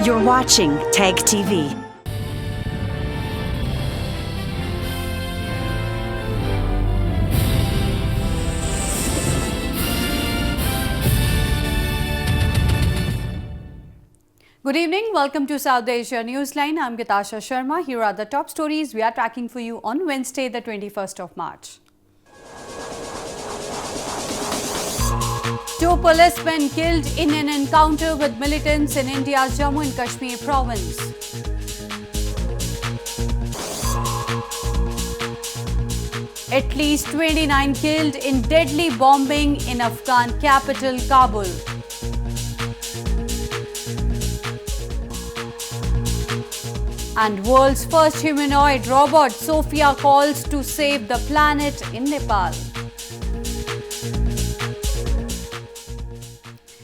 You're watching Tag TV. Good evening. Welcome to South Asia Newsline. I'm Gitasha Sharma. Here are the top stories we are tracking for you on Wednesday, the 21st of March. Two policemen killed in an encounter with militants in India's Jammu and Kashmir province. At least 29 killed in deadly bombing in Afghan capital Kabul. And world's first humanoid robot, SOPHIA, calls to save the planet in Nepal.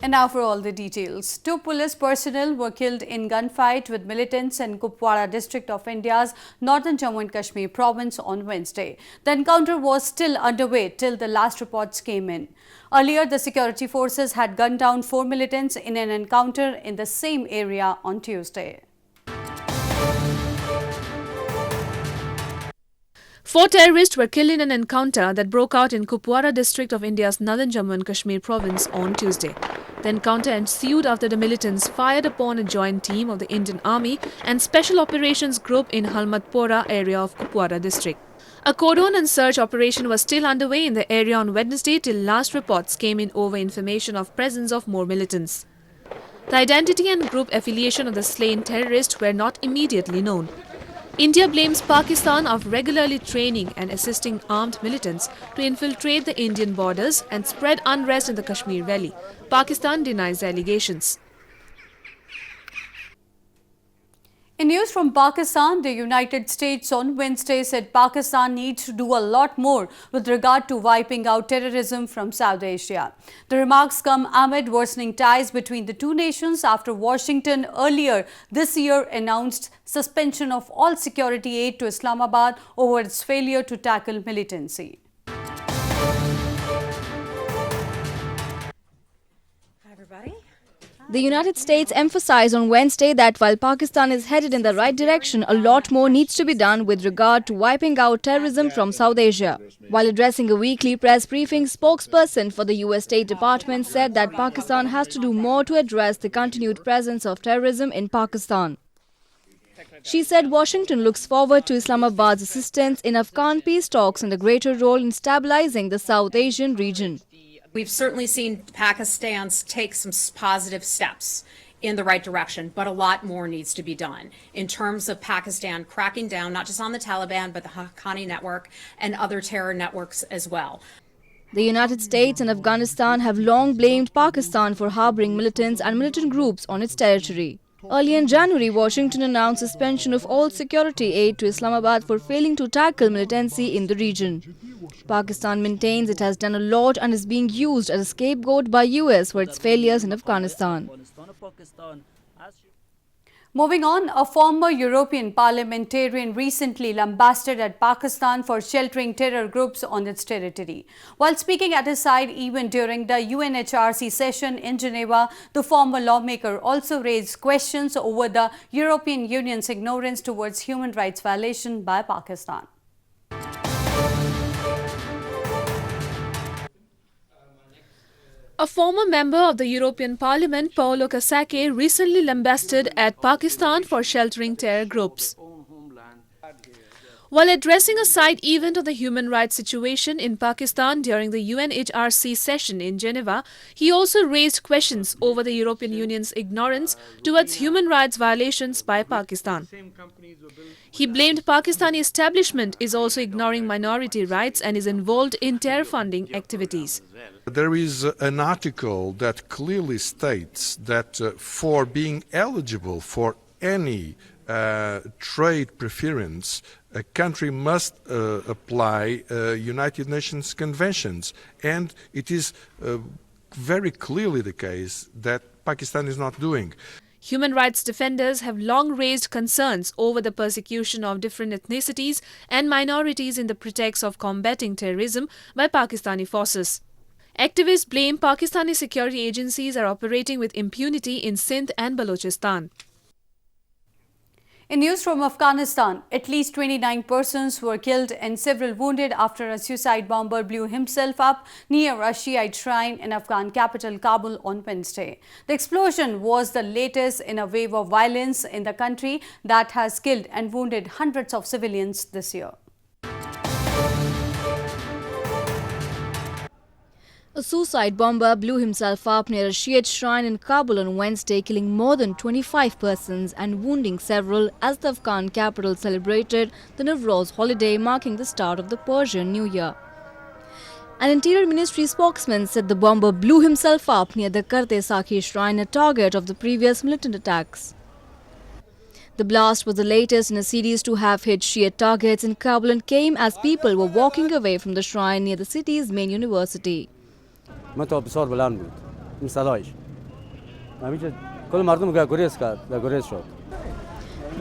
And now for all the details. Two police personnel were killed in gunfight with militants in Kupwara district of India's northern Jammu and Kashmir province on Wednesday. The encounter was still underway till the last reports came in. Earlier, the security forces had gunned down 4 militants in an encounter in the same area on Tuesday. 4 terrorists were killed in an encounter that broke out in Kupwara district of India's northern Jammu and Kashmir province on Tuesday. The encounter ensued after the militants fired upon a joint team of the Indian Army and Special Operations Group in Halmatpora area of Kupwara district. A cordon and search operation was still underway in the area on Wednesday till last reports came in over information of presence of more militants. The identity and group affiliation of the slain terrorists were not immediately known. India blames Pakistan of regularly training and assisting armed militants to infiltrate the Indian borders and spread unrest in the Kashmir Valley. Pakistan denies the allegations. In news from Pakistan, the United States on Wednesday said Pakistan needs to do a lot more with regard to wiping out terrorism from South Asia. The remarks come amid worsening ties between the two nations after Washington earlier this year announced suspension of all security aid to Islamabad over its failure to tackle militancy. Hi, everybody. The United States emphasized on Wednesday that while Pakistan is headed in the right direction, a lot more needs to be done with regard to wiping out terrorism from South Asia. While addressing a weekly press briefing, spokesperson for the US State Department said that Pakistan has to do more to address the continued presence of terrorism in Pakistan. She said Washington looks forward to Islamabad's assistance in Afghan peace talks and a greater role in stabilizing the South Asian region. We've certainly seen Pakistan take some positive steps in the right direction, but a lot more needs to be done in terms of Pakistan cracking down not just on the Taliban, but the Haqqani network and other terror networks as well. The United States and Afghanistan have long blamed Pakistan for harboring militants and militant groups on its territory. Early in January, Washington announced suspension of all security aid to Islamabad for failing to tackle militancy in the region. Pakistan maintains it has done a lot and is being used as a scapegoat by US for its failures in Afghanistan. Moving on, a former European parliamentarian recently lambasted at Pakistan for sheltering terror groups on its territory. While speaking at a side event during the UNHRC session in Geneva, the former lawmaker also raised questions over the European Union's ignorance towards human rights violation by Pakistan. A former member of the European Parliament, Paolo Casacche, recently lambasted at Pakistan for sheltering terror groups. While addressing a side event of the human rights situation in Pakistan during the UNHRC session in Geneva, he also raised questions over the European Union's ignorance towards human rights violations by Pakistan. He blamed Pakistani establishment is also ignoring minority rights and is involved in terror funding activities. There is an article that clearly states that for being eligible for any trade preference, a country must apply United Nations conventions, and it is very clearly the case that Pakistan is not doing. Human rights defenders have long raised concerns over the persecution of different ethnicities and minorities in the pretext of combating terrorism by Pakistani forces. Activists blame Pakistani security agencies are operating with impunity in Sindh and Balochistan. In news from Afghanistan, at least 29 persons were killed and several wounded after a suicide bomber blew himself up near a Shiite shrine in Afghan capital Kabul on Wednesday. The explosion was the latest in a wave of violence in the country that has killed and wounded hundreds of civilians this year. A suicide bomber blew himself up near a Shiite shrine in Kabul on Wednesday, killing more than 25 persons and wounding several as the Afghan capital celebrated the Nowruz holiday, marking the start of the Persian New Year. An Interior Ministry spokesman said the bomber blew himself up near the Karte Sakhi shrine, a target of the previous militant attacks. The blast was the latest in a series to have hit Shiite targets in Kabul and came as people were walking away from the shrine near the city's main university. متى بسیار بلند بود این صدایش همیشه کل مردم گریز کرد و گریز شد.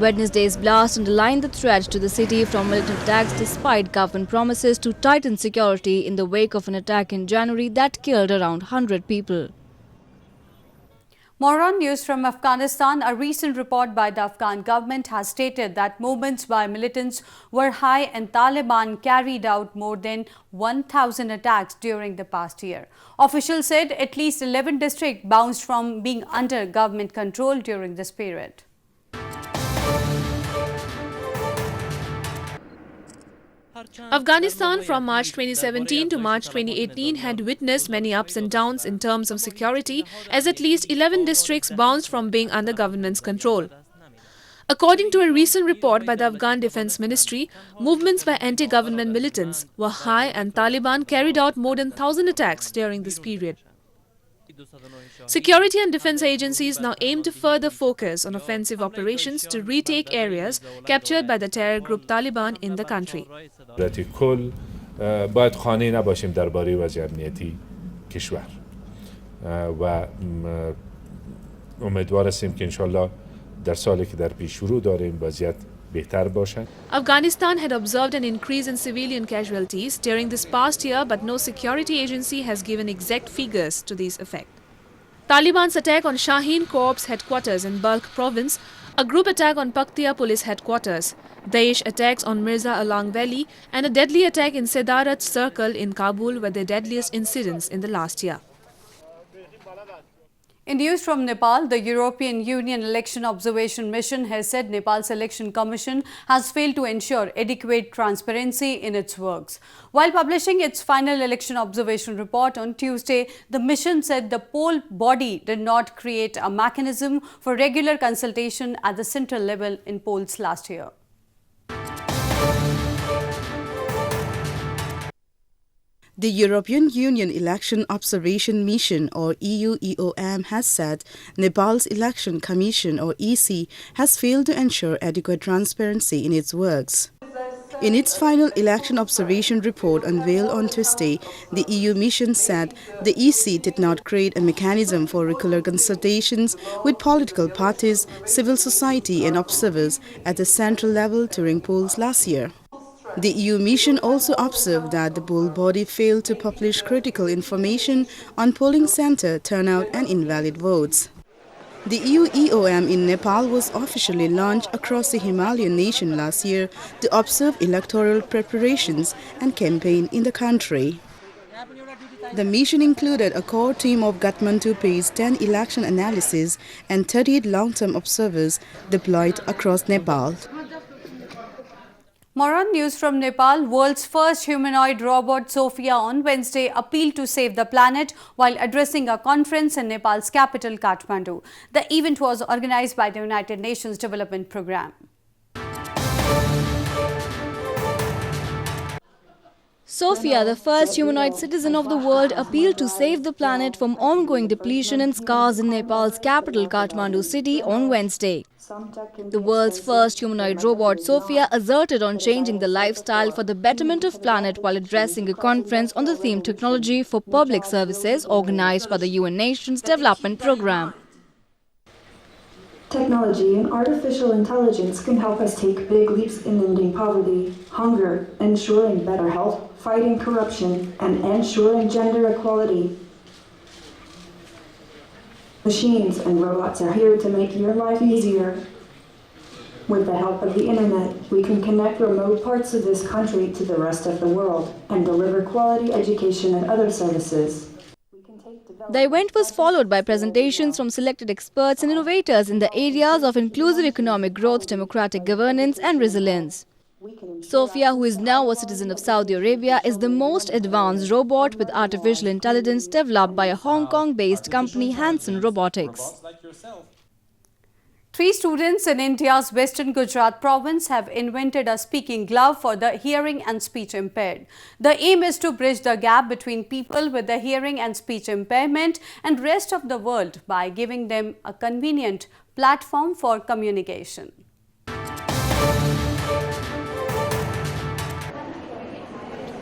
Wednesday's blast underlined the threat to the city from militant attacks despite government promises to tighten security in the wake of an attack in January that killed around 100 people. More on news from Afghanistan. A recent report by the Afghan government has stated that movements by militants were high and Taliban carried out more than 1,000 attacks during the past year. Officials said at least 11 districts bounced from being under government control during this period. Afghanistan from March 2017 to March 2018 had witnessed many ups and downs in terms of security as at least 11 districts bounced from being under government's control. According to a recent report by the Afghan Defense Ministry, movements by anti-government militants were high and Taliban carried out more than 1,000 attacks during this period. Security and defense agencies now aim to further focus on offensive operations to retake areas captured by the terror group Taliban in the country. کل باید خانه نباشیم درباره وضع امنیتی کشور و امیدوار هستیم که انشالله در سالی که در پیش رو داریم وضعیت بهتر باشد. Afghanistan had observed an increase in civilian casualties during this past year, but no security agency has given exact figures to this effect. Taliban's attack on Shaheen Corps headquarters in Balkh province, a group attack on Paktia police headquarters, Daesh attacks on Mirza Alang Valley, and a deadly attack in Sedarat Circle in Kabul were the deadliest incidents in the last year. In news from Nepal, the European Union Election Observation Mission has said Nepal's Election Commission has failed to ensure adequate transparency in its works. While publishing its final election observation report on Tuesday, the mission said the poll body did not create a mechanism for regular consultation at the central level in polls last year. The European Union Election Observation Mission, or EU-EOM, has said Nepal's Election Commission, or EC, has failed to ensure adequate transparency in its works. In its final election observation report unveiled on Tuesday, the EU mission said the EC did not create a mechanism for regular consultations with political parties, civil society and observers at the central level during polls last year. The EU mission also observed that the poll body failed to publish critical information on polling center turnout and invalid votes. The EU-EOM in Nepal was officially launched across the Himalayan nation last year to observe electoral preparations and campaign in the country. The mission included a core team of Kathmandu-based 10 election analysts and 38 long-term observers deployed across Nepal. More on news from Nepal. World's first humanoid robot SOPHIA on Wednesday appealed to save the planet while addressing a conference in Nepal's capital Kathmandu. The event was organized by the United Nations Development Programme. SOPHIA, the first humanoid citizen of the world, appealed to save the planet from ongoing depletion and scars in Nepal's capital Kathmandu city on Wednesday. The world's first humanoid robot, SOPHIA, asserted on changing the lifestyle for the betterment of planet while addressing a conference on the theme Technology for Public Services organized by the UN Nations Development Programme. Technology and artificial intelligence can help us take big leaps in ending poverty, hunger, ensuring better health, fighting corruption, and ensuring gender equality. Machines and robots are here to make your life easier. With the help of the internet, we can connect remote parts of this country to the rest of the world and deliver quality education and other services. The event was followed by presentations from selected experts and innovators in the areas of inclusive economic growth, democratic governance and resilience. SOPHIA, who is now a citizen of Saudi Arabia, is the most advanced robot with artificial intelligence developed by a Hong Kong-based company, CONCERN Robotics. 3 students in India's Western Gujarat province have invented a speaking glove for the hearing and speech impaired. The aim is to bridge the gap between people with the hearing and speech impairment and rest of the world by giving them a convenient platform for communication.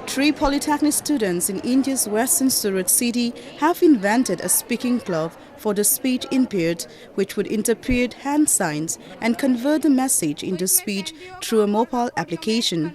Three polytechnic students in India's western Surat city have invented a speaking glove for the speech impaired, which would interpret hand signs and convert the message into speech through a mobile application.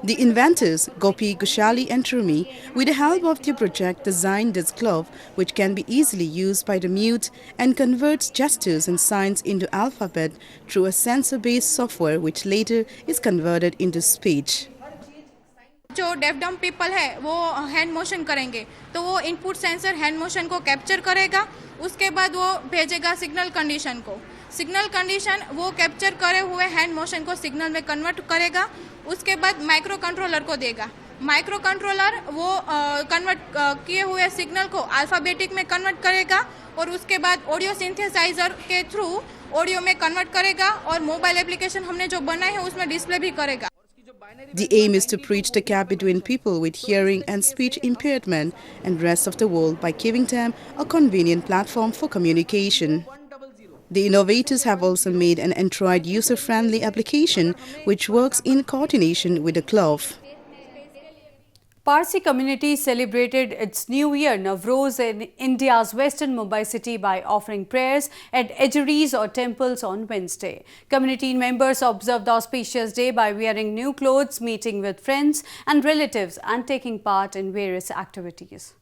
The inventors, Gopi, Gushali and Trumi, with the help of their project, designed this glove, which can be easily used by the mute and converts gestures and signs into alphabet through a sensor-based software, which later is converted into speech. जो def dumb people है वो hand motion करेंगे तो वो input sensor hand motion को capture करेगा, उसके बाद वो भेजेगा सिग्नल कंडीशन को। सिग्नल कंडीशन वो कैप्चर करे हुए हैंड मोशन को सिग्नल में कन्वर्ट करेगा, उसके बाद माइक्रो कंट्रोलर को देगा। माइक्रो कंट्रोलर वो कन्वर्ट किए हुए सिग्नल को अल्फ़ाबेटिक में कन्वर्ट करेगा और उसके बाद ऑडियो सिंथेसाइजर के थ्रू ऑडियो में कन्वर्ट करेगा और मोबाइल एप्लीकेशन हमने जो बनाए हैं उसमें डिस्प्ले भी करेगा। The aim is to bridge the gap between people with hearing and speech impairment and rest of the world by giving them a convenient platform for communication. The innovators have also made an Android user-friendly application which works in coordination with the glove. Parsi community celebrated its New Year Navroz in India's western Mumbai city by offering prayers at ejeries or temples on Wednesday. Community members observed the auspicious day by wearing new clothes, meeting with friends and relatives and taking part in various activities.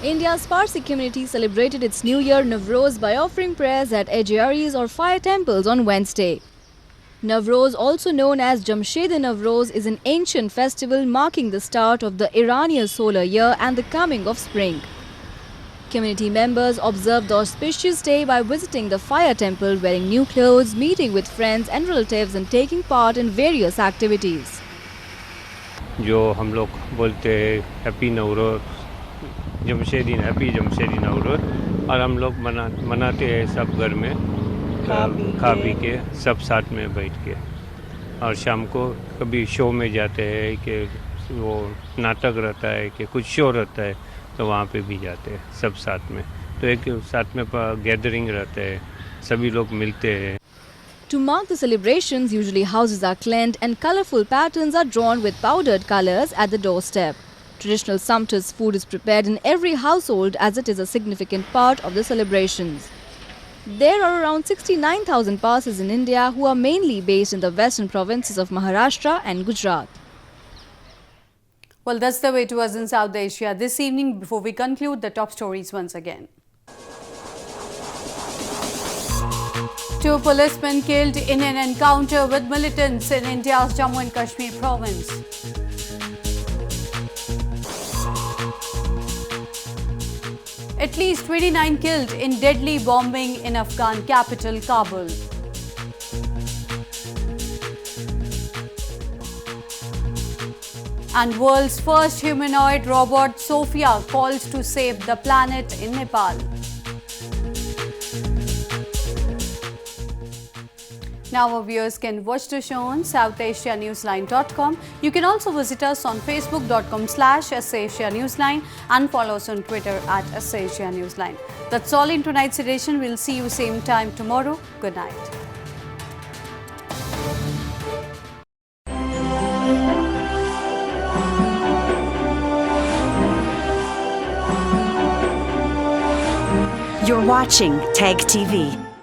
India's Parsi community celebrated its New Year Navroz by offering prayers at ejeries or fire temples on Wednesday. Navroz, also known as Jamshed Navroz, is an ancient festival marking the start of the Iranian solar year and the coming of spring. Community members observed the auspicious day by visiting the fire temple, wearing new clothes, meeting with friends and relatives and taking part in various activities. जो हम लोग बोलते हैं happy Navroz, Jamshedji happy Jamshedji Navroz, और हम लोग मनाते हैं सब घर में खा पी के सब साथ में बैठ के, और शाम को कभी शो में जाते हैं कि वो नाटक रहता है कि कुछ शो रहता है तो वहाँ पे भी जाते हैं सब साथ में, तो एक साथ में गैदरिंग रहता है, सभी लोग मिलते हैं. To mark the celebrations, usually houses are cleaned and colorful patterns are drawn with powdered colors at the doorstep. Traditional sumptuous food is prepared in every household as it is a significant part of the celebrations. There are around 69,000 Parsis in India who are mainly based in the western provinces of Maharashtra and Gujarat. Well, that's the way it was in South Asia this evening. Before we conclude, the top stories once again. 2 policemen killed in an encounter with militants in India's Jammu and Kashmir province. At least 29 killed in deadly bombing in Afghan capital Kabul. And world's first humanoid robot SOPHIA calls to save the planet in Nepal. Now our viewers can watch the show on SouthAsiaNewsline.com. You can also visit us on Facebook.com/SAsiaNewsline and follow us on Twitter @SAsiaNewsline. That's all in tonight's edition. We'll see you same time tomorrow. Good night. You're watching TAG TV.